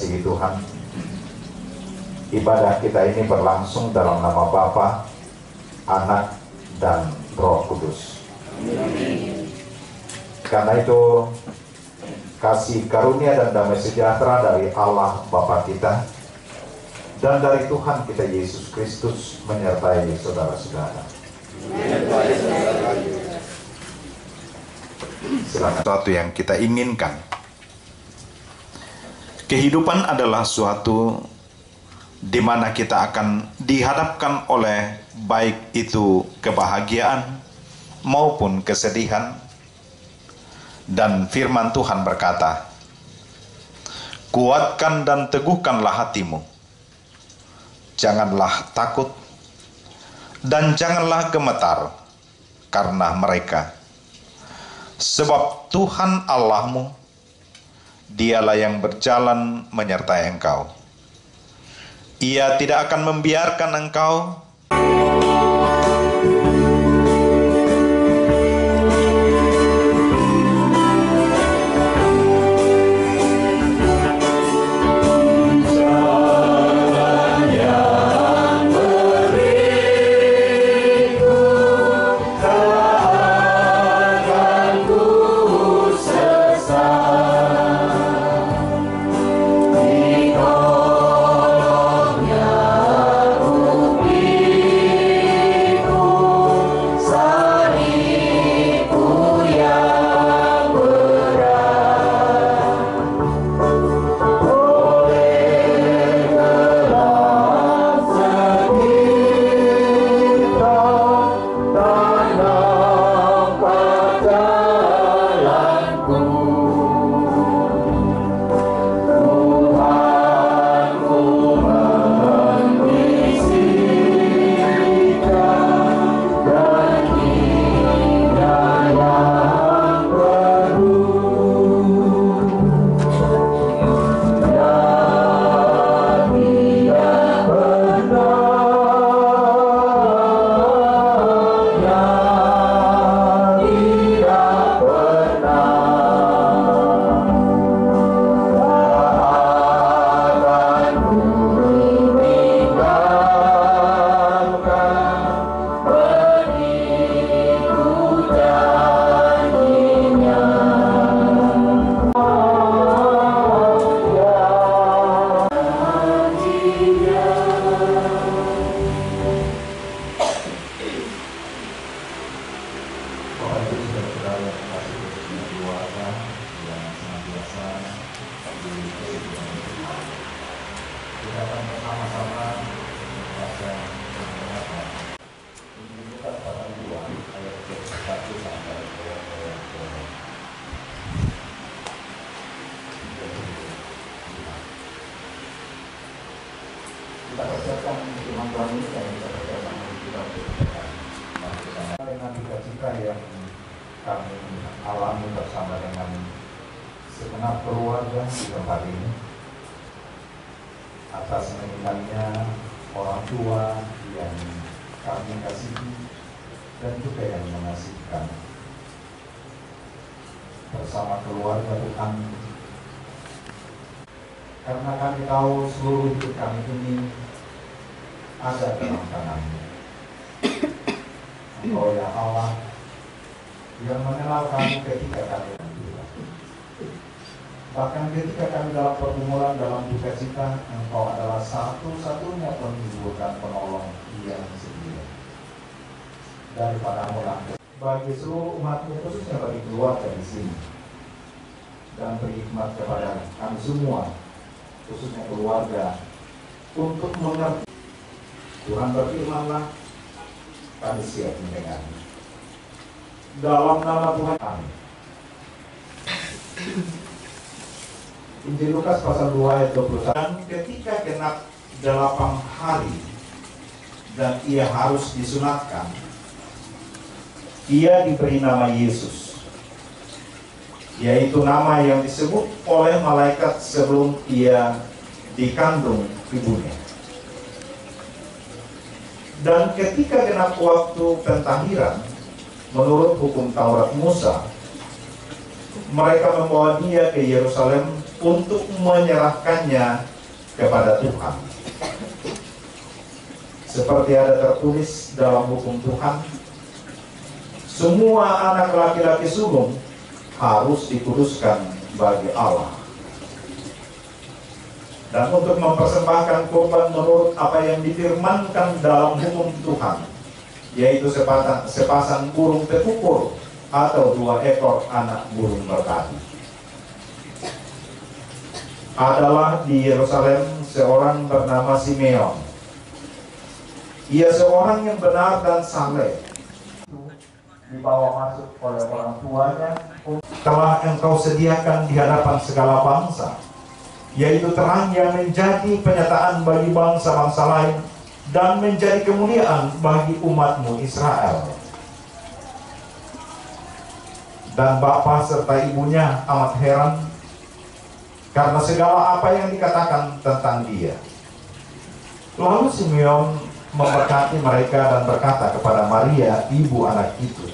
dikasihi Tuhan, ibadah kita ini berlangsung dalam nama Bapa, Anak, dan Roh Kudus. Amin. Karena itu, kasih karunia dan damai sejahtera dari Allah Bapa kita dan dari Tuhan kita Yesus Kristus menyertai saudara-saudara. Silakan. Sesuatu yang kita inginkan. Kehidupan adalah suatu di mana kita akan dihadapkan oleh baik itu kebahagiaan maupun kesedihan. Dan firman Tuhan berkata, kuatkan dan teguhkanlah hatimu, janganlah takut dan janganlah gemetar karena mereka, sebab Tuhan Allahmu, Dialah yang berjalan menyertai engkau. Ia tidak akan membiarkan engkau kita persiapkan firman Tuhan ini dan kita persiapkan kita dengan cita-cita yang kami alami bersama dengan segenap keluarga di tempat ini, atas meninggalnya orang tua yang kami kasihi dan juga yang mengasihi kami. Bersama keluarga Tuhan, karena kami tahu seluruh hidup kami ini ada dalam tangan-Mu. Engkau ya Allah yang mengenal kami ketika kami hidup. Bahkan ketika kami dalam pergumulan, dalam duka cita, Engkau adalah satu-satunya penghibur dan penolong yang setia. Daripada orang bagi seluruh umat-Mu, khususnya bagi keluarga di sini, dan beri hikmat kepada kami semua, khususnya keluarga, untuk mengerti. Tuhan berfirman-Lah, kami siap mendengar. Dalam nama Tuhan kami. Injil Lukas pasal 2 ayat 21. Dan ketika genap 8 hari dan ia harus disunatkan, ia diberi nama Yesus, yaitu nama yang disebut oleh malaikat sebelum ia dikandung ibunya. Dan ketika genap waktu pentahiran menurut hukum Taurat Musa, mereka membawa dia ke Yerusalem untuk menyerahkannya kepada Tuhan. Seperti ada tertulis dalam hukum Tuhan, semua anak laki-laki sulung harus dikuduskan bagi Allah. Dan untuk mempersembahkan kurban menurut apa yang difirmankan dalam hukum Tuhan, yaitu sepasang burung tekukur atau 2 ekor anak burung merpati. Adalah di Yerusalem seorang bernama Simeon. Ia seorang yang benar dan saleh, dibawa masuk oleh orang tuanya. Telah engkau sediakan di hadapan segala bangsa, yaitu terang yang menjadi penyataan bagi bangsa-bangsa lain dan menjadi kemuliaan bagi umatmu Israel. Dan bapa serta ibunya amat heran karena segala apa yang dikatakan tentang dia. Lalu Simeon memberkati mereka dan berkata kepada Maria, ibu anak itu,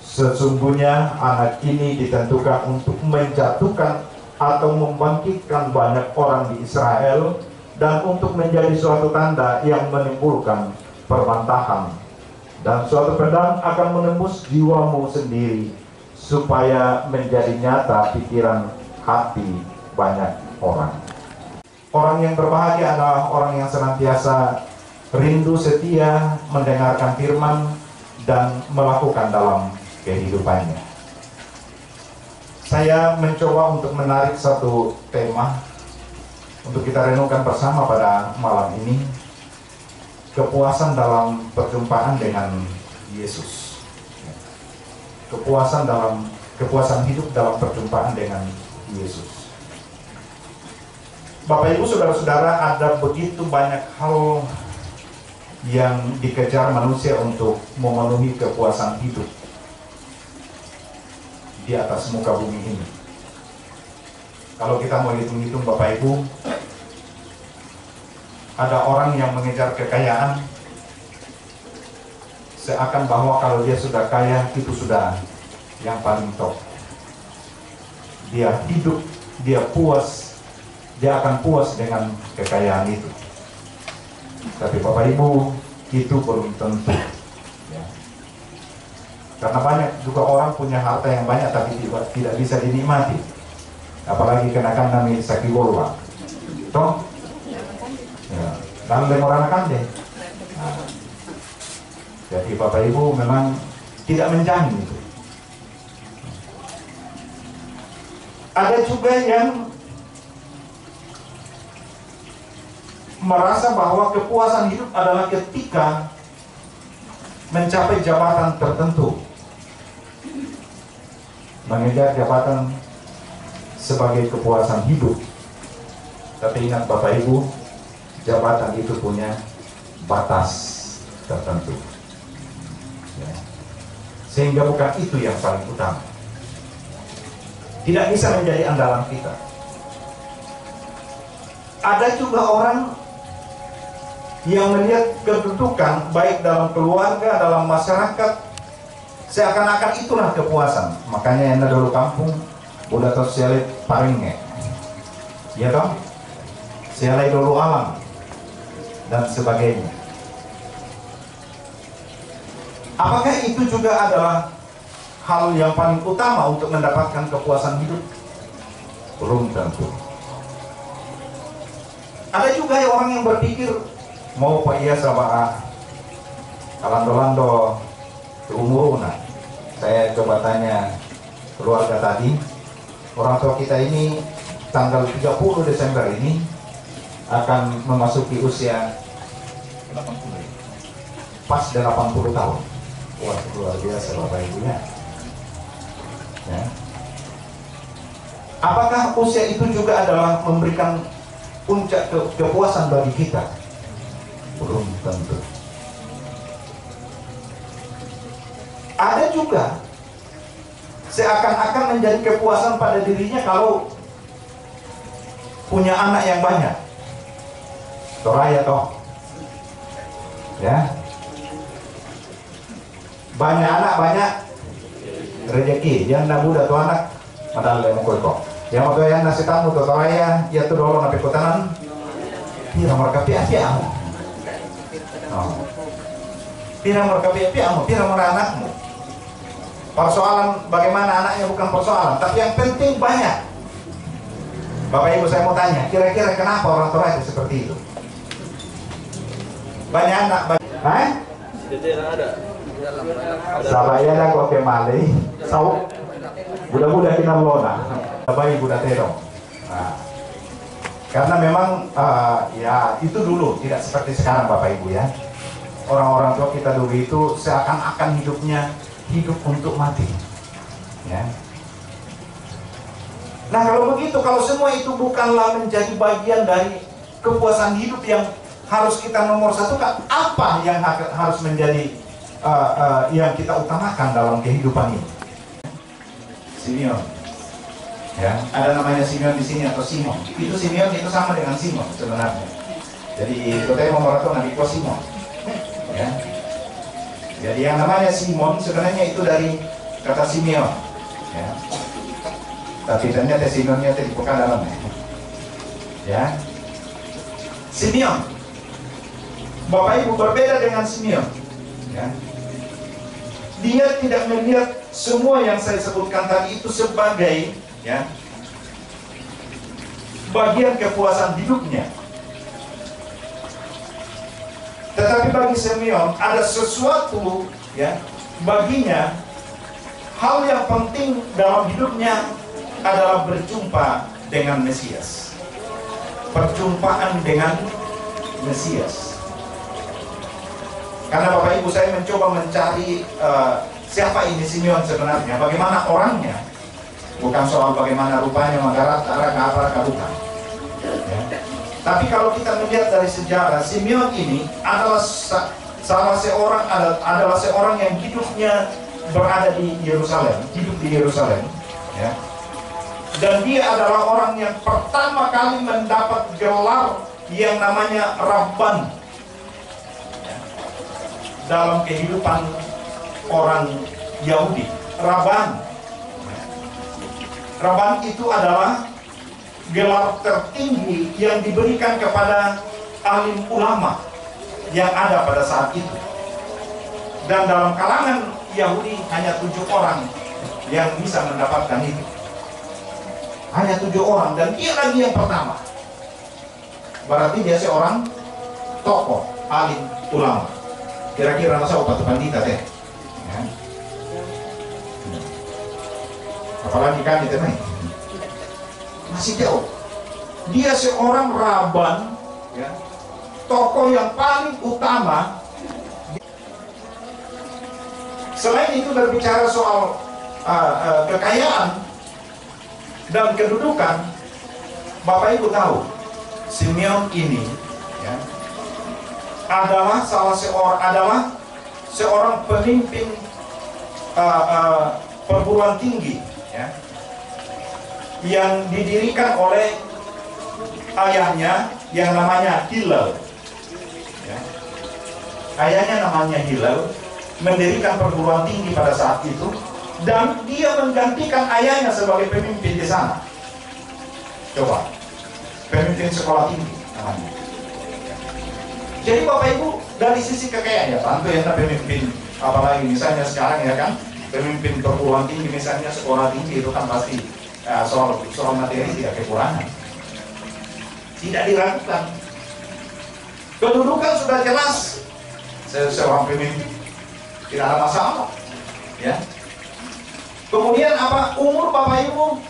sesungguhnya anak ini ditentukan untuk menjatuhkan atau membangkitkan banyak orang di Israel, dan untuk menjadi suatu tanda yang menimbulkan perbantahan, dan suatu pedang akan menembus jiwamu sendiri, supaya menjadi nyata pikiran hati banyak orang. Orang yang berbahagia adalah orang yang senantiasa rindu setia mendengarkan firman dan melakukan dalam kehidupannya. Saya mencoba untuk menarik satu tema untuk kita renungkan bersama pada malam ini, kepuasan dalam perjumpaan dengan Yesus. Kepuasan hidup dalam perjumpaan dengan Yesus. Bapak Ibu Saudara-saudara, ada begitu banyak hal yang dikejar manusia untuk memenuhi kepuasan hidup di atas muka bumi ini. Kalau kita mau hitung-hitung Bapak Ibu, ada orang yang mengejar kekayaan seakan bahwa kalau dia sudah kaya itu sudah yang paling top. Dia hidup, dia puas, dia akan puas dengan kekayaan itu. Tapi Bapak Ibu, itu belum tentu ya. Karena banyak juga orang punya harta yang banyak tapi tidak bisa dinikmati. Apalagi kenakan nami sakibolwa toh ya, dan lemorana kande. Nah, jadi Bapak Ibu memang tidak menjamin itu. Ada juga yang merasa bahwa kepuasan hidup adalah ketika mencapai jabatan tertentu, mengejar jabatan sebagai kepuasan hidup. Tapi ingat Bapak Ibu, jabatan itu punya batas tertentu ya. Sehingga bukan itu yang paling utama, tidak bisa menjadi andalan kita. Ada juga orang yang melihat kedudukan baik dalam keluarga, dalam masyarakat, seakan-akan itulah kepuasan. Makanya yang dulu kampung udah tahu sialai paringnya, ya dong, sialai dulu alam dan sebagainya. Apakah itu juga adalah hal yang paling utama untuk mendapatkan kepuasan hidup? Belum tentu. Ada juga orang yang berpikir mau Pak Iya sama kalando-lando umuruna. Saya coba tanya keluarga tadi, orang tua kita ini tanggal 30 Desember ini akan memasuki usia 80, pas 80 tahun. Wah, luar biasa Bapak Ibunya ya. Apakah usia itu juga adalah memberikan puncak kepuasan bagi kita? Belum tentu. Ada juga seakan-akan menjadi kepuasan pada dirinya kalau punya anak yang banyak. Toraya toh ya, banyak anak banyak rezeki. Jangan muda tuh anak padahal yang kok Yang waktu yang nasi tamu tuh saya ya tuh dulu napi kotanan. Pira mereka pia-piamu. Pira mereka pia-piamu, pira mereka anakmu. Persoalan bagaimana anaknya bukan persoalan, tapi yang penting banyak. Bapak Ibu saya mau tanya, kira-kira kenapa orang tua itu seperti itu? Banyak anak, ada. Sabaya dah kok kemali, sau, budak-budak kita lona, bayi budak terong. Nah, karena memang ya itu dulu tidak seperti sekarang Bapak Ibu ya. Orang-orang tua kita dulu itu seakan-akan hidupnya hidup untuk mati. Ya. Nah kalau begitu, kalau semua itu bukanlah menjadi bagian dari kepuasan hidup yang harus kita nomor satukan, apa yang harus menjadi yang kita utamakan dalam kehidupan ini? Simeon, ya ada namanya Simeon di sini atau Simon. Itu Simeon itu sama dengan Simon sebenarnya. Jadi kita mau merasakan Nabi Simon. Ya. Jadi yang namanya Simon sebenarnya itu dari kata Simeon. Ya. Tapi ternyata Simeonnya itu bukan dalamnya. Ya. Simeon. Bapak Ibu berbeda dengan Simeon. Ya. Dia tidak melihat semua yang saya sebutkan tadi itu sebagai ya bagian kepuasan hidupnya. Tetapi bagi Simeon ada sesuatu ya baginya, hal yang penting dalam hidupnya adalah berjumpa dengan Mesias. Perjumpaan dengan Mesias. Karena Bapak Ibu saya mencoba mencari siapa ini Simeon sebenarnya, bagaimana orangnya. Bukan soal bagaimana rupanya, manggarat, apa bukan. Ya. Tapi kalau kita melihat dari sejarah, Simeon ini adalah adalah seorang yang hidupnya berada di Yerusalem, hidup di Yerusalem. Ya. Dan dia adalah orang yang pertama kali mendapat gelar yang namanya Rabban dalam kehidupan orang Yahudi. Rabban itu adalah gelar tertinggi yang diberikan kepada alim ulama yang ada pada saat itu. Dan dalam kalangan Yahudi hanya 7 orang yang bisa mendapatkan itu. Hanya 7 orang, dan dia lagi yang pertama. Berarti dia seorang tokoh alim ulama. Kira-kira masa obat pandita teh, ya. Apalagi kan itu nih masih jauh. Dia seorang rabban, ya, tokoh yang paling utama. Selain itu berbicara soal kekayaan dan kedudukan, Bapak Ibu tahu Simeon ini ya, adalah seorang pemimpin perguruan tinggi ya, yang didirikan oleh ayahnya yang namanya Hillel ya. Ayahnya namanya Hillel mendirikan perguruan tinggi pada saat itu, dan dia menggantikan ayahnya sebagai pemimpin di sana. Coba, pemimpin sekolah tinggi namanya. Jadi Bapak Ibu dari sisi kekayaan ya, tentu ya pemimpin, apalagi misalnya sekarang ya kan, pemimpin perguruan tinggi misalnya sekolah tinggi itu kan pasti soal materi tidak kekurangan, tidak diragukan. Kedudukan sudah jelas, seorang pemimpin tidak ada masalah, ya. Kemudian apa? Umur Bapak Ibu,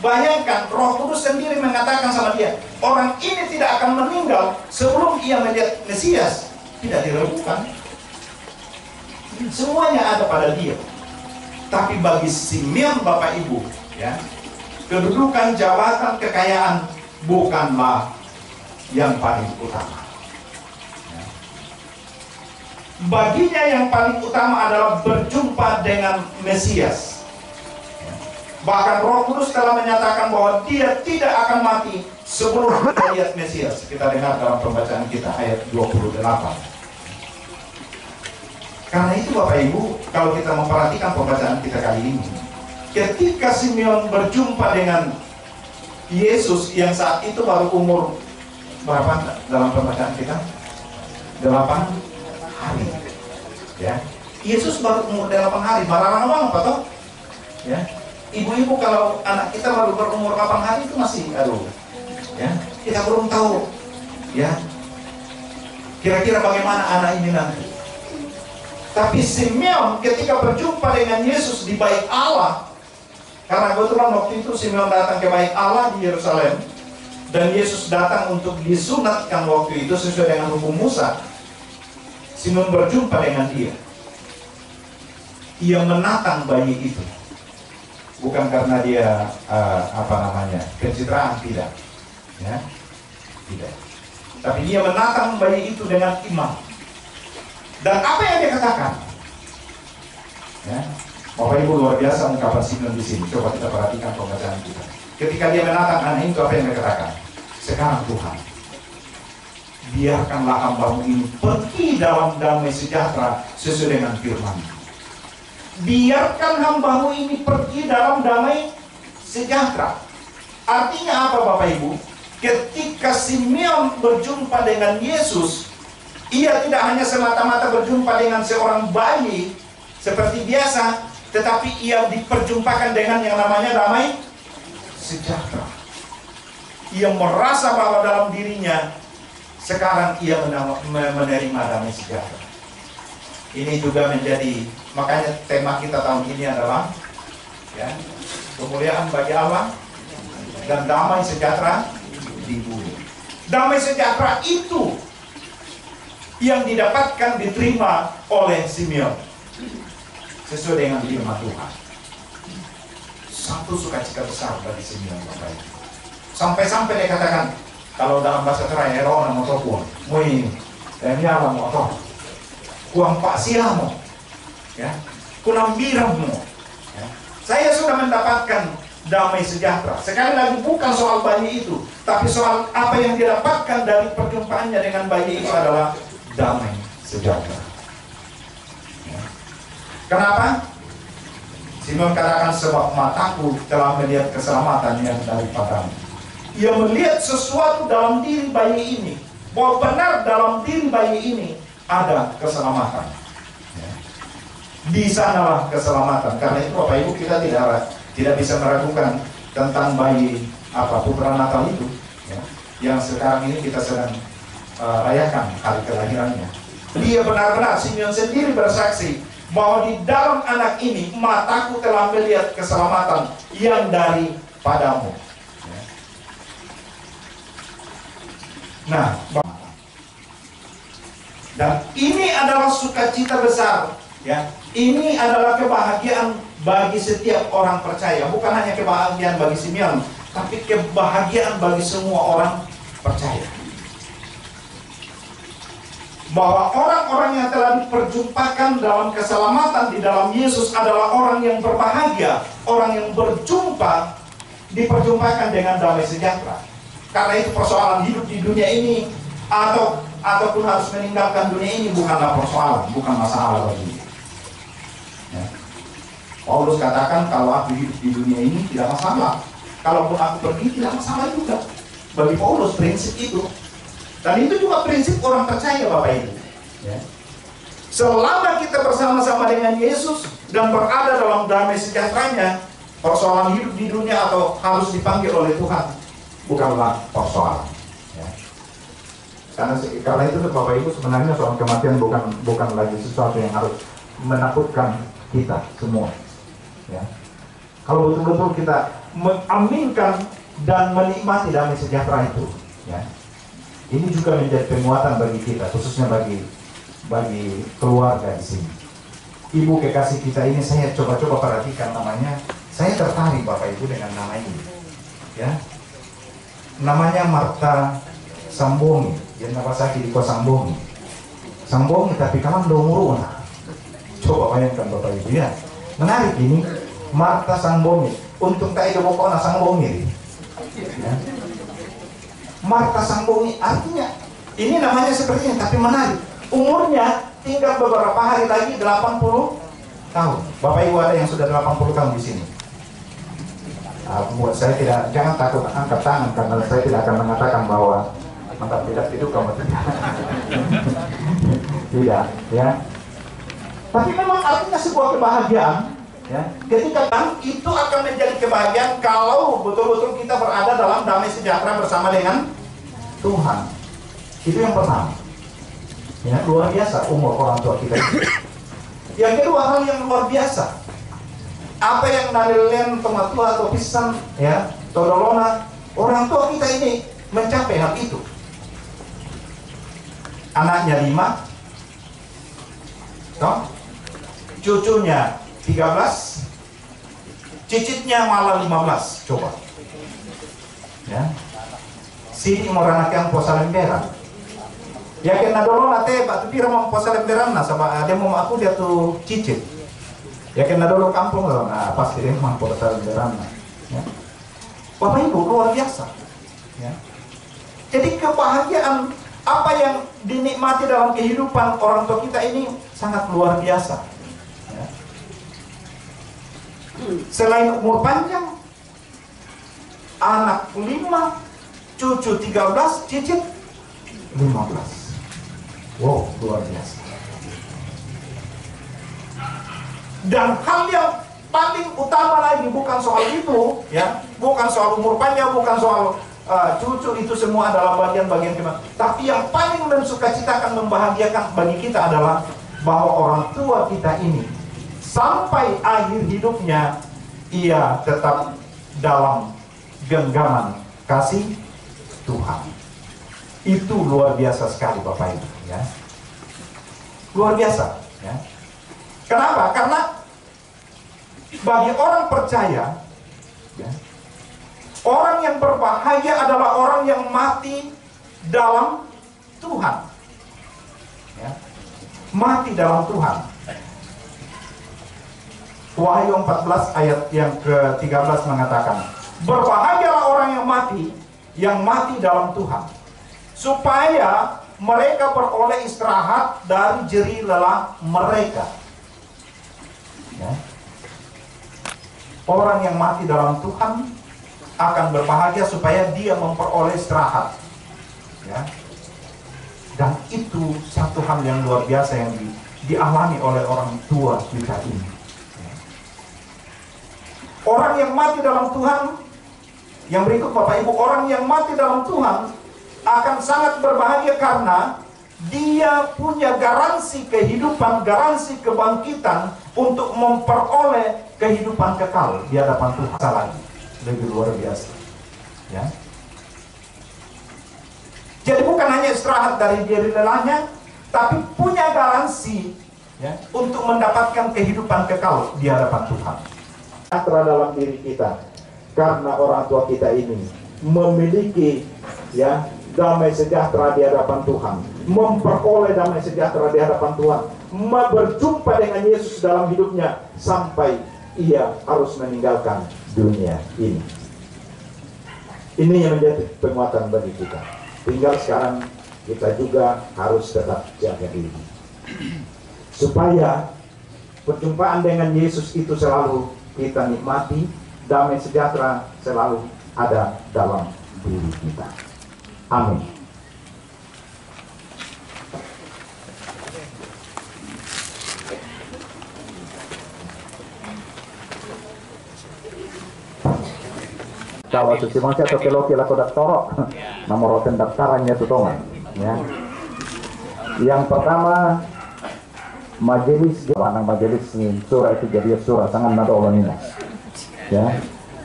bayangkan Roh Kudus sendiri mengatakan sama dia, orang ini tidak akan meninggal sebelum ia melihat Mesias. Tidak diragukan. Semuanya ada pada dia. Tapi bagi Simeon Bapak Ibu, ya, kedudukan, jabatan, kekayaan bukanlah yang paling utama. Ya. Baginya yang paling utama adalah berjumpa dengan Mesias. Bahkan Roh Kudus telah menyatakan bahwa dia tidak akan mati sebelum melihat Mesias. Kita dengar dalam pembacaan kita ayat 28. Karena itu Bapak Ibu, kalau kita memperhatikan pembacaan kita kali ini, ketika Simeon berjumpa dengan Yesus yang saat itu baru umur berapa dalam pembacaan kita? 8 hari. Ya. Yesus baru umur 8 hari. Marah apa toh? Ya. Ibu-ibu kalau anak kita baru berumur 8 hari itu masih ya. Kita belum tahu. Ya. Kira-kira bagaimana anak ini nanti. Tapi Simeon ketika berjumpa dengan Yesus di Bait Allah, karena kebetulan waktu itu Simeon datang ke Bait Allah di Yerusalem, dan Yesus datang untuk disunatkan waktu itu sesuai dengan hukum Musa. Simeon berjumpa dengan dia. Ia menatang bayi itu, bukan karena dia pencitraan, tidak, ya, tidak. Tapi dia menatang bayi itu dengan iman. Dan apa yang dia katakan? Ya, Bapak Ibu, luar biasa ungkapan Simeon di sini. Coba kita perhatikan pembacaan kita. Ketika dia menatang anak itu, apa yang dia katakan? Sekarang Tuhan, biarkanlah hamba-Mu ini pergi dalam damai sejahtera sesuai dengan firman. Biarkan hamba-Mu ini pergi dalam damai sejahtera. Artinya apa Bapak Ibu? Ketika Simeon berjumpa dengan Yesus, ia tidak hanya semata-mata berjumpa dengan seorang bayi seperti biasa, tetapi ia diperjumpakan dengan yang namanya damai sejahtera. Ia merasa bahwa dalam dirinya sekarang ia menerima damai sejahtera. Ini juga menjadi, makanya tema kita tahun ini adalah ya, kemuliaan bagi Allah dan damai sejahtera di bumi. Damai sejahtera itu yang didapatkan, diterima oleh Simeon sesuai dengan firman Tuhan. Satu sukacita besar bagi Simeon Bapak Ibu. Sampai-sampai dia katakan, kalau dalam bahasa Teraya, "Rona motokuang, mo ini, dan nyala motor, kuang pak siamo, ya, kunang biramu." Ya. Saya sudah mendapatkan damai sejahtera. Sekali lagi bukan soal bayi itu, tapi soal apa yang didapatkan dari perjumpaannya dengan bayi itu adalah damai sejahtera. Ya. Kenapa? Simeon katakan, sebab mataku telah melihat keselamatan yang daripadamu. Ia melihat sesuatu dalam diri bayi ini, bahwa benar dalam diri bayi ini ada keselamatan. Ya. Di sanalah keselamatan. Karena itu Bapak Ibu, kita tidak bisa meragukan tentang bayi putra Natal itu, ya, yang sekarang ini kita sedang rayakan hari kelahirannya. Dia benar-benar, Simeon sendiri bersaksi bahwa di dalam anak ini mataku telah melihat keselamatan yang daripadamu. Ya. Nah, dan ini adalah sukacita besar, ya. Ini adalah kebahagiaan bagi setiap orang percaya, bukan hanya kebahagiaan bagi Simeon, tapi kebahagiaan bagi semua orang percaya. Bahwa orang-orang yang telah diperjumpakan dalam keselamatan di dalam Yesus adalah orang yang berbahagia, orang yang berjumpa, diperjumpakan dengan damai sejahtera. Karena itu persoalan hidup di dunia ini ataupun harus meninggalkan dunia ini bukanlah persoalan, bukan masalah bagi dia. Ya. Paulus katakan, kalau aku hidup di dunia ini tidak masalah, kalaupun aku pergi tidak masalah juga. Bagi Paulus prinsip itu. Dan itu juga prinsip orang percaya Bapak Ibu. Ya. Selama kita bersama-sama dengan Yesus dan berada dalam damai sejahteranya, persoalan hidup di dunia atau harus dipanggil oleh Tuhan bukanlah persoalan. Ya. Karena itu Bapak Ibu, sebenarnya soal kematian bukan lagi sesuatu yang harus menakutkan kita semua. Ya. Kalau betul-betul kita mengaminkan dan menikmati damai sejahtera itu, ya, ini juga menjadi penguatan bagi kita, khususnya bagi keluarga di sini. Ibu kekasih kita ini, saya coba perhatikan namanya. Saya tertarik Bapak Ibu dengan nama ini. Ya, namanya Martha Sambongi. Dia Nawasaki di Sambongi. Sambongi tapi kaman domuruna. Coba bayangkan Bapak Ibu ya. Menarik ini, Martha Sambongi. Untung tak ada pokoknya Sambongi. Ya. Martha Sambongi artinya ini namanya seperti ini, tapi menarik. Umurnya tinggal beberapa hari lagi 80 tahun. Bapak Ibu ada yang sudah 80 tahun di sini? Buat saya tidak, jangan takut angkat tangan karena saya tidak akan mengatakan bahwa mantap tidak hidup kamu tidak. Tidak, ya. Tapi memang artinya sebuah kebahagiaan, ya. Ketika itu akan menjadi kebahagiaan kalau betul-betul kita berada dalam damai sejahtera bersama dengan Tuhan. Itu yang pertama. Ya, luar biasa umur orang tua kita. Yang kedua, hal yang luar biasa. Apa yang nalilian pematua atau pisan, ya, todolona, orang tua kita ini mencapai hal itu. Anaknya 5, toh? Cucunya 13, cicitnya malah 15, coba. Ya. Sini mau anak yang posa lemberan. Ya kena dulu nate Pak Tupira mau posa lemberan nah sama dia mau aku dia tuh cicit. Ya kena dulu kampung loh, nah pasti dia mau posa lemberan. Ya. Bapak Ibu luar biasa. Ya. Jadi kebahagiaan apa yang dinikmati dalam kehidupan orang tua kita ini sangat luar biasa. Ya. Selain umur panjang, anak 5, cucu 13, cicit 15. Wow, luar biasa. Dan hal yang paling utama lagi bukan soal itu, ya, bukan soal umur panjang, bukan soal cucu, itu semua adalah bagian-bagian kehidupan. Tapi yang paling mensukacitakan, membahagiakan bagi kita adalah bahwa orang tua kita ini sampai akhir hidupnya ia tetap dalam genggaman kasih Tuhan. Itu luar biasa sekali Bapak Ibu, ya. Luar biasa, ya. Kenapa? Karena bagi orang percaya, ya, orang yang berbahagia adalah orang yang mati dalam Tuhan, ya. Mati dalam Tuhan. Wahyu 14 ayat yang ke-13 mengatakan, berbahagialah orang yang mati dalam Tuhan, supaya mereka beroleh istirahat dari jerih lelah mereka. Ya. Orang yang mati dalam Tuhan akan berbahagia supaya dia memperoleh istirahat. Ya. Dan itu satu hal yang luar biasa yang dialami oleh orang tua kita ini. Ya. Orang yang mati dalam Tuhan, yang berikut Bapak Ibu, orang yang mati dalam Tuhan akan sangat berbahagia karena dia punya garansi kehidupan, garansi kebangkitan untuk memperoleh kehidupan kekal di hadapan Tuhan. Lagi lebih luar biasa, ya. Jadi bukan hanya istirahat dari diri lelahnya, tapi punya garansi, ya, untuk mendapatkan kehidupan kekal di hadapan Tuhan. Sejahtera dalam diri kita karena orang tua kita ini memiliki, ya, damai sejahtera di hadapan Tuhan, memperoleh damai sejahtera di hadapan Tuhan, berjumpa dengan Yesus dalam hidupnya sampai ia harus meninggalkan dunia ini. Ini yang menjadi penguatan bagi kita. Tinggal sekarang kita juga harus tetap jaga diri supaya perjumpaan dengan Yesus itu selalu kita nikmati, damai sejahtera selalu ada dalam diri kita. Amin. Kalau susi masih atau keloki laku daktoro, nomor pendaftarannya tutongan, ya. Yang pertama majelis, wanang majelis surah itu jadi surah sangat nado olonina, ya.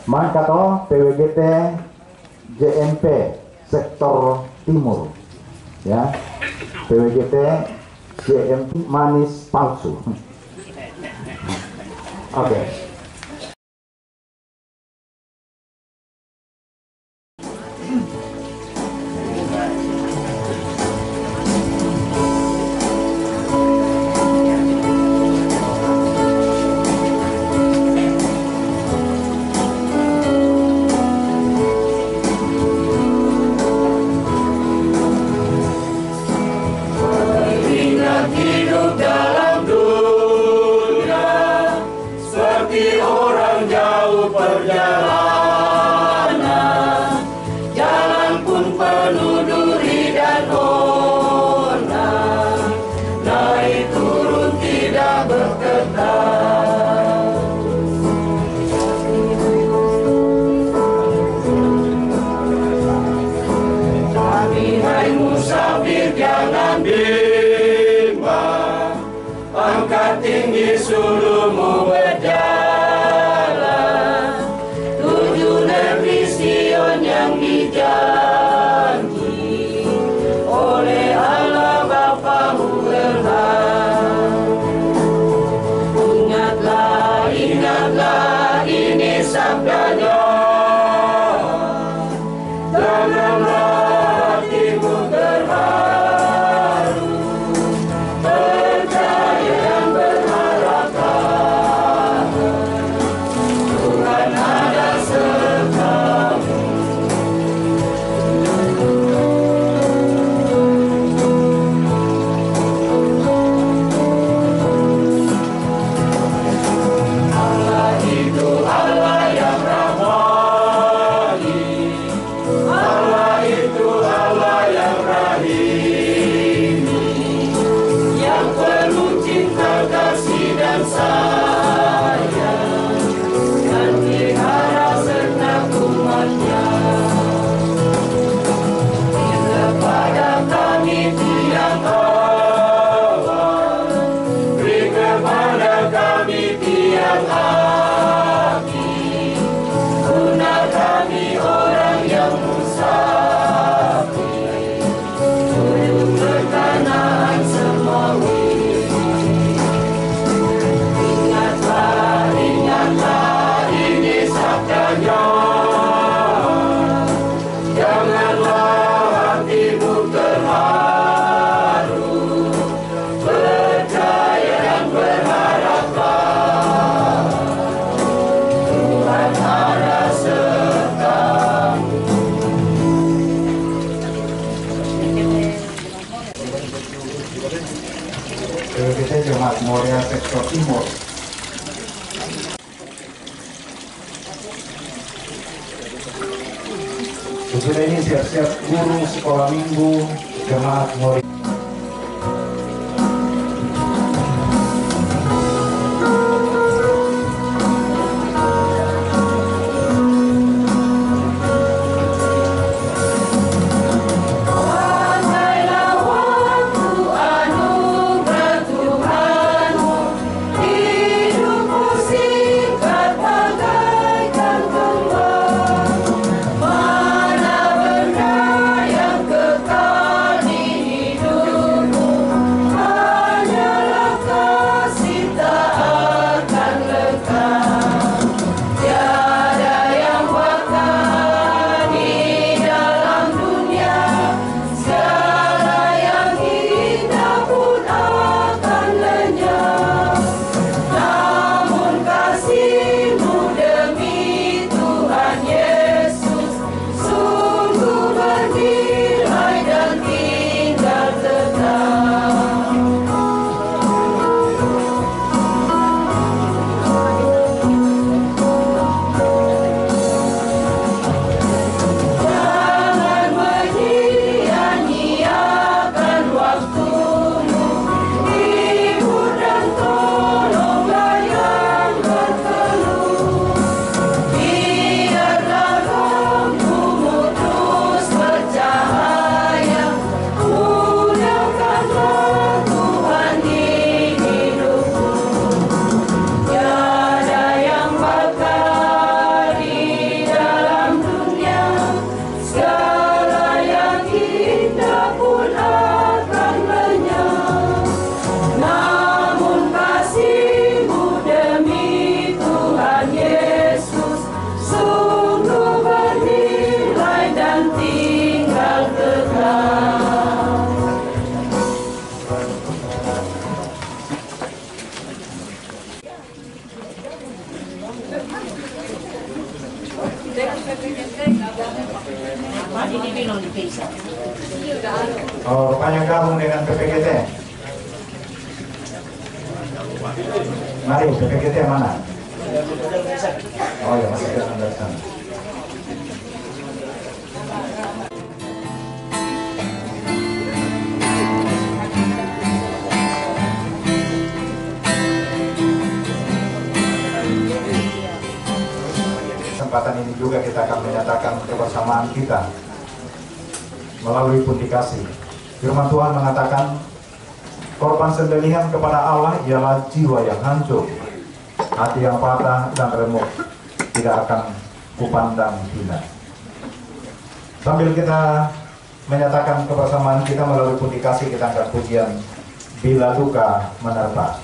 Maka to PWGT JMP sektor timur, ya. PWGT JMP manis palsu. Oke. Hidup dalam dunia seperti Sesudah ini siap-siap guru sekolah minggu, jemaat murid. Oh, rupanya gabung dengan PPGT. Mari, PPGT mana? Oh ya, masih ada dari sana. Kesempatan ini juga kita akan menyatakan kebersamaan kita melalui pundikasi. Firman Tuhan mengatakan, korban sembelihan kepada Allah ialah jiwa yang hancur, hati yang patah dan remuk, tidak akan kupandang hina. Sambil kita menyatakan kebersamaan kita melalui pundikasi, kita angkat pujian Bila Duka Menerpa.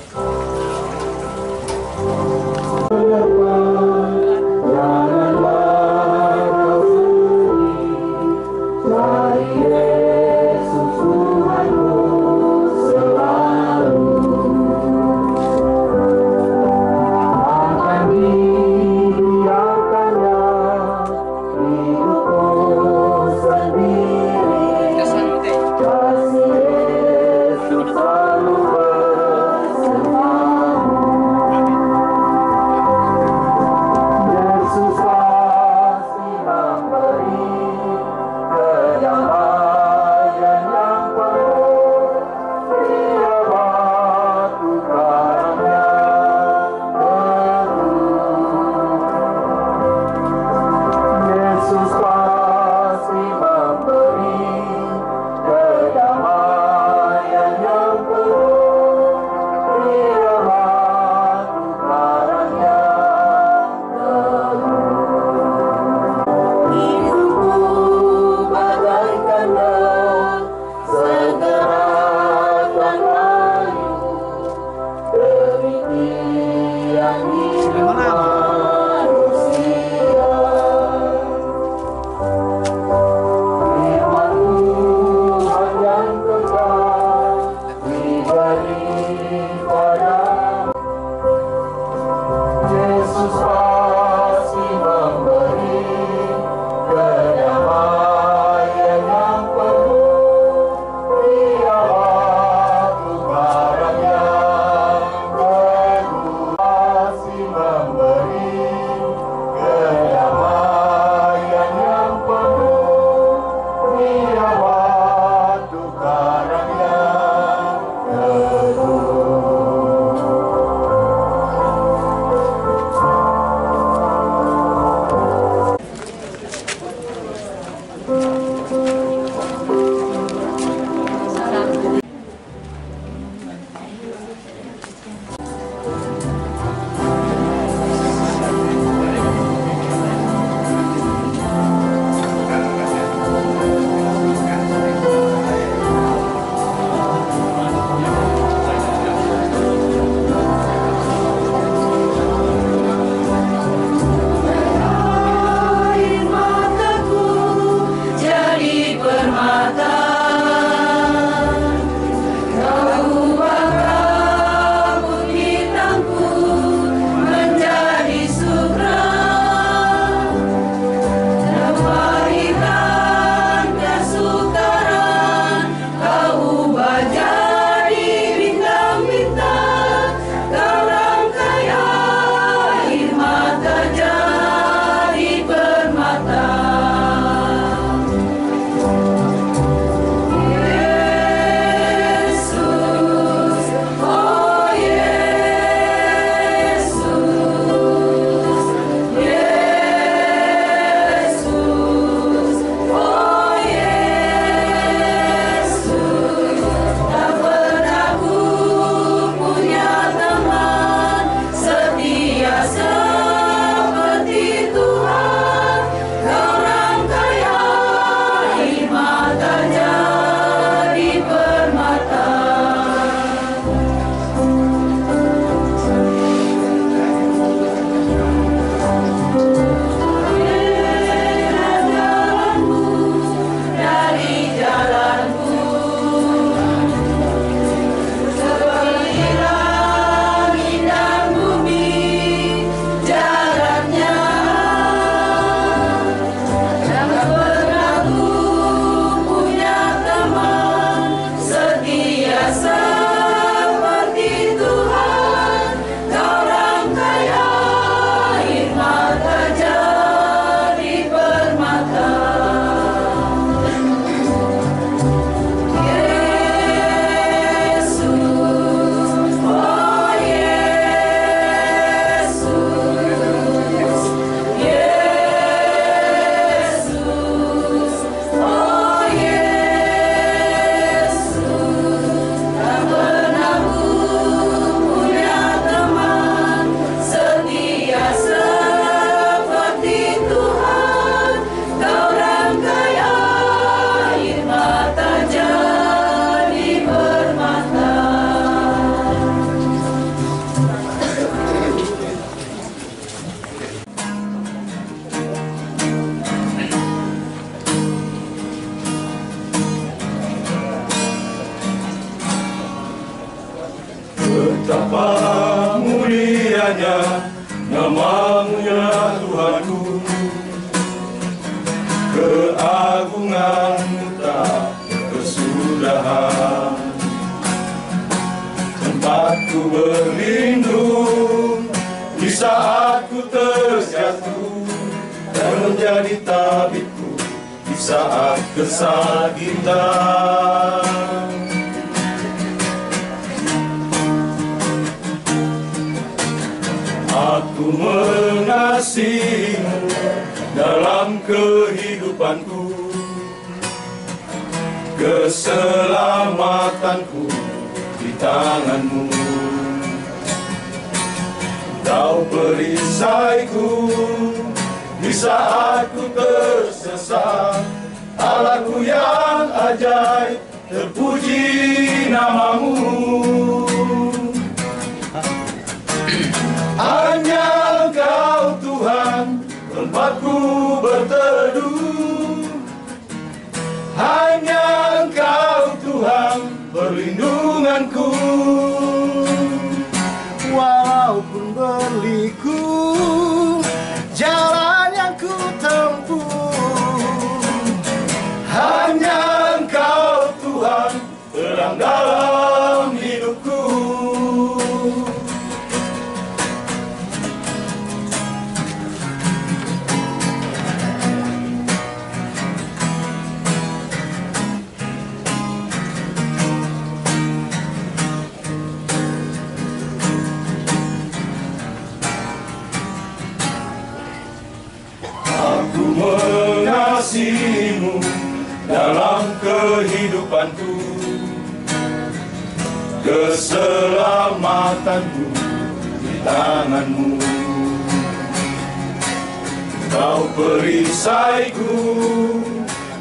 Memberi hanya nama-Mu ya Tuhanku. Keagungan-Mu tak kesudahan. Tempatku berlindung di saat ku terjatuh, dan menjadi tabibku di saat kesakitan. Aku mengasihi-Mu dalam kehidupanku, keselamatanku di tangan-Mu. Kau perisaiku di saat ku tersesat, Allahku yang ajaib, terpuji nama-Mu. Hanya Engkau Tuhan tempatku berteduh, hanya Engkau Tuhan perlindunganku. Walaupun berliku jalan yang ku tempuh, hanya Engkau Tuhan terang dalam hidupku. Aku mengasihi-Mu dalam kehidupanku, keselamatanku di tangan-Mu. Kau perisaiku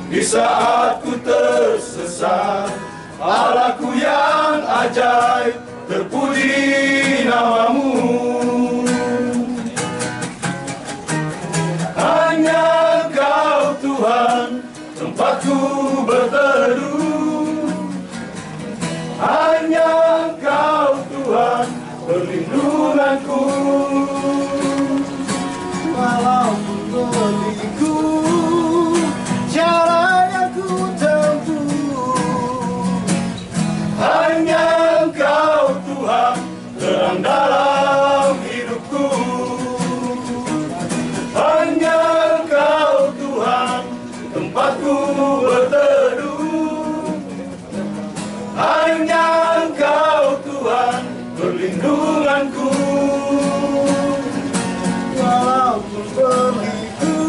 di saat ku tersesat, Allahku yang ajaib, terpuji nama-Mu. Hanya Engkau Tuhan tempatku berteduh, hanya Engkau Tuhan perlindunganku. walaupun berliku jalan yang ku tempuh, Hanya Engkau Tuhan terang dalam hidupku. Hanya Engkau Tuhan tempatku berteduh, hanya Engkau Tuhan perlindunganku. walaupun berliku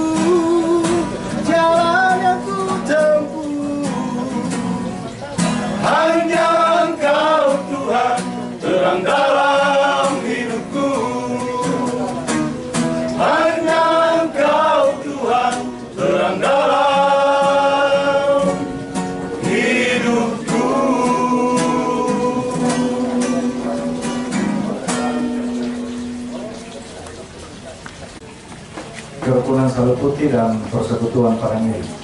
jalan yang ku tempuh, Hanya Engkau Tuhan terang dalam hidupku. Hanya Engkau Tuhan terang dalam hidupku. Kerukunan Salib Putih dan Persekutuan para Miri.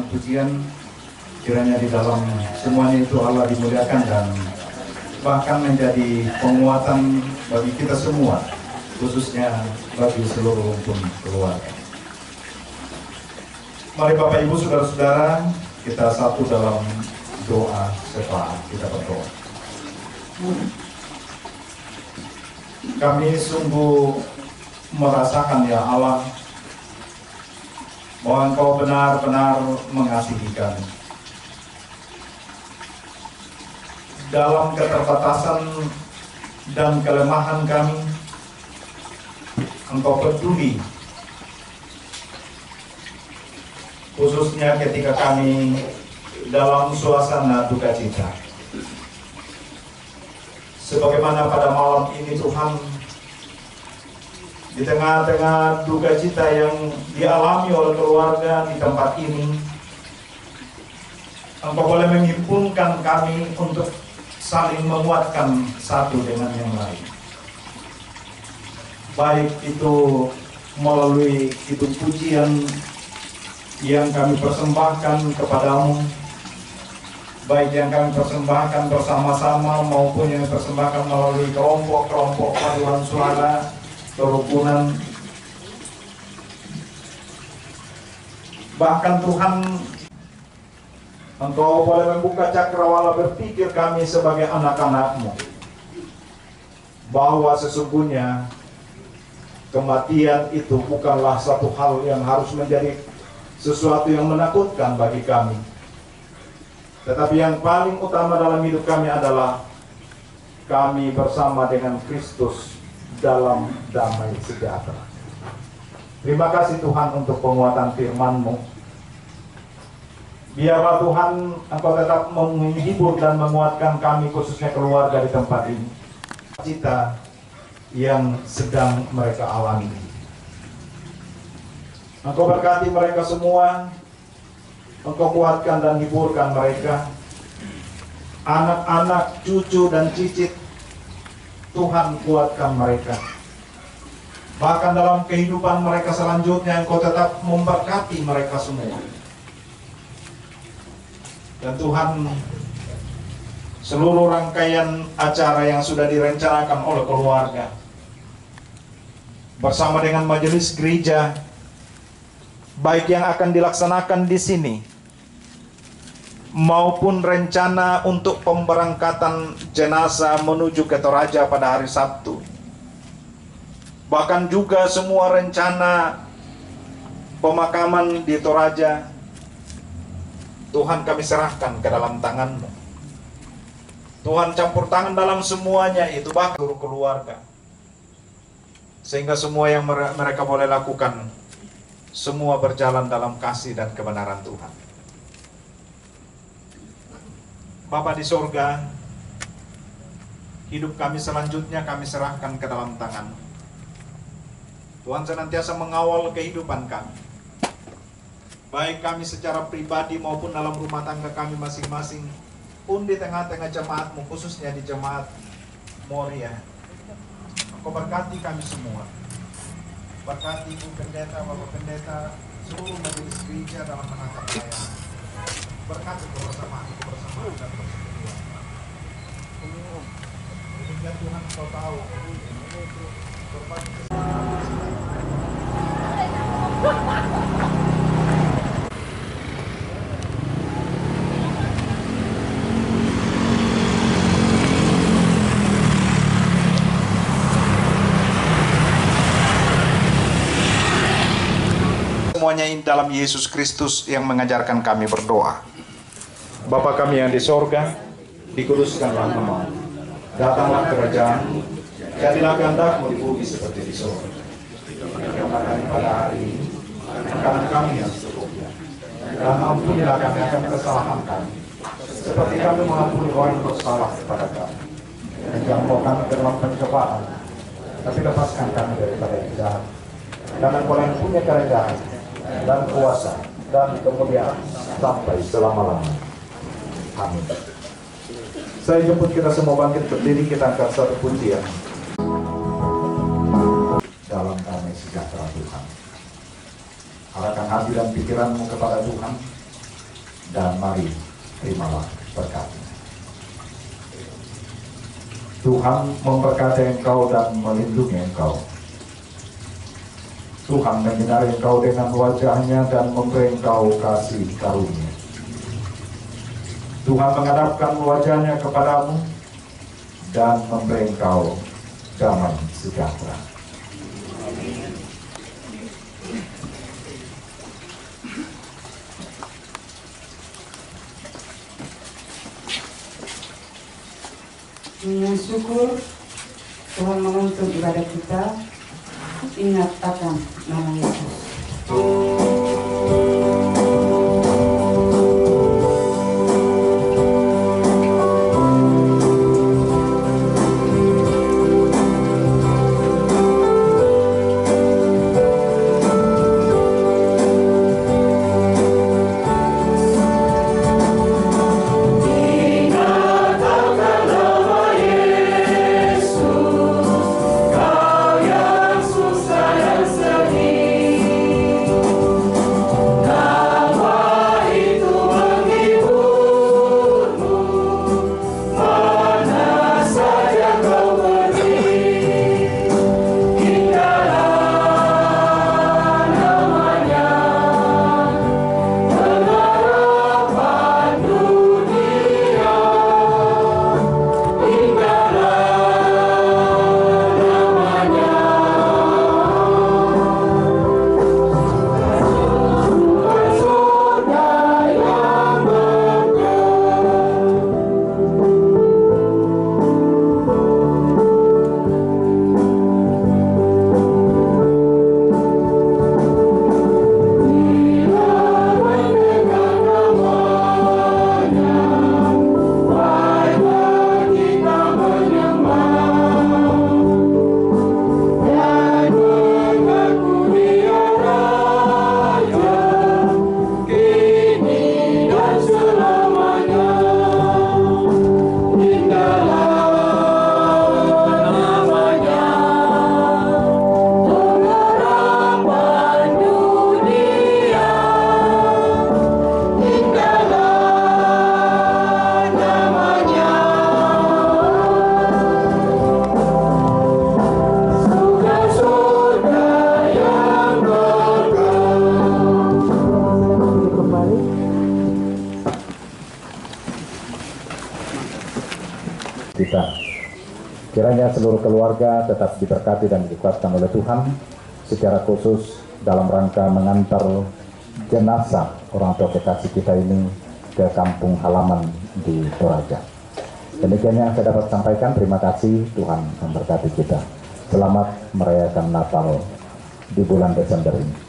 Pujian kiranya di dalam semuanya itu Allah dimuliakan dan bahkan menjadi penguatan bagi kita semua, khususnya bagi seluruh rumpun keluarga. Mari Bapak Ibu Saudara-saudara, kita satu dalam doa syafaat, kita berdoa. Kami sungguh merasakan ya Allah, bahwa Engkau benar-benar mengasihi kami. Dalam keterbatasan dan kelemahan kami, Engkau peduli, khususnya ketika kami dalam suasana duka cita. Sebagaimana pada malam ini Tuhan, di tengah-tengah duka cita yang dialami oleh keluarga di tempat ini, Engkau boleh menghimpunkan kami untuk saling menguatkan satu dengan yang lain. Baik itu melalui hidup pujian yang kami persembahkan kepadamu, baik yang kami persembahkan bersama-sama maupun yang persembahkan melalui kelompok-kelompok paduan suara, kerukunan. Bahkan Tuhan, Engkau boleh membuka cakrawala berpikir kami sebagai anak-anak-Mu, bahwa sesungguhnya kematian itu bukanlah satu hal yang harus menjadi sesuatu yang menakutkan bagi kami. Tetapi yang paling utama dalam hidup kami adalah kami bersama dengan Kristus dalam damai sejahtera. Terima kasih Tuhan untuk penguatan firman-Mu. Biarlah Tuhan Engkau tetap menghibur dan menguatkan kami, khususnya keluarga di tempat ini, cita yang sedang mereka alami. Engkau berkati mereka semua, Engkau kuatkan dan hiburkan mereka. Anak-anak, cucu dan cicit, Tuhan kuatkan mereka. Bahkan dalam kehidupan mereka selanjutnya, Engkau tetap memberkati mereka semua. Dan Tuhan, seluruh rangkaian acara yang sudah direncanakan oleh keluarga bersama dengan majelis gereja, baik yang akan dilaksanakan di sini maupun rencana untuk pemberangkatan jenazah menuju ke Toraja pada hari Sabtu, bahkan juga semua rencana pemakaman di Toraja, Tuhan kami serahkan ke dalam tangan-Mu. Tuhan campur tangan dalam semuanya itu, bahkan seluruh keluarga, sehingga semua yang mereka boleh lakukan, semua berjalan dalam kasih dan kebenaran Tuhan. Bapa di sorga, hidup kami selanjutnya kami serahkan ke dalam tangan. Tuhan senantiasa mengawal kehidupan kami, baik kami secara pribadi maupun dalam rumah tangga kami masing-masing, pun di tengah-tengah jemaat-Mu, khususnya di jemaat Moria. Engkau berkati kami semua. Berkati Ibu Pendeta, Bapak Pendeta, seluruh majelis gereja dalam menatap pelayanan. Berkati kebersamaan dan persekutuan. Sehingga Tuhan Engkau tahu berbagai semuanya ini dalam Yesus Kristus yang mengajarkan kami berdoa. Bapa kami yang di sorga, dikuduskanlah nama-Mu. Datanglah kerajaan-Mu, jadilah kehendak-Mu di bumi seperti di sorga. Berikanlah kami pada hari ini makanan kami yang secukupnya, dan ampunilah kami akan kesalahan kami, seperti kami mengampuni orang yang bersalah kepada kami. Dan jangan bawa kami ke dalam pencobaan, tapi lepaskan kami daripada yang jahat. Karena Engkau yang punya kerajaan dan kuasa dan kemuliaan sampai selama-lamanya. Amin. Saya jemput kita semua bangkit berdiri, kita angkat satu pujian. Dalam damai sejahtera Tuhan, arahkan hati dan pikiranmu kepada Tuhan, dan mari terimalah berkat-Nya. Tuhan memberkati engkau dan melindungi engkau. Tuhan menyinari engkau dengan wajah-Nya dan memberi engkau kasih karunia. Tuhan menghadapkan wajah-Nya kepadamu dan memberi engkau damai sejahtera. Dengan syukur Tuhan menuntut ibadah kita, ingat akan nama Yesus. kita. Kiranya seluruh keluarga tetap diberkati dan dikuatkan oleh Tuhan, secara khusus dalam rangka mengantar jenazah orang tua kekasih kita ini ke kampung halaman di Toraja. Demikian yang saya dapat sampaikan. Terima kasih, Tuhan memberkati kita. Selamat merayakan Natal di bulan Desember ini.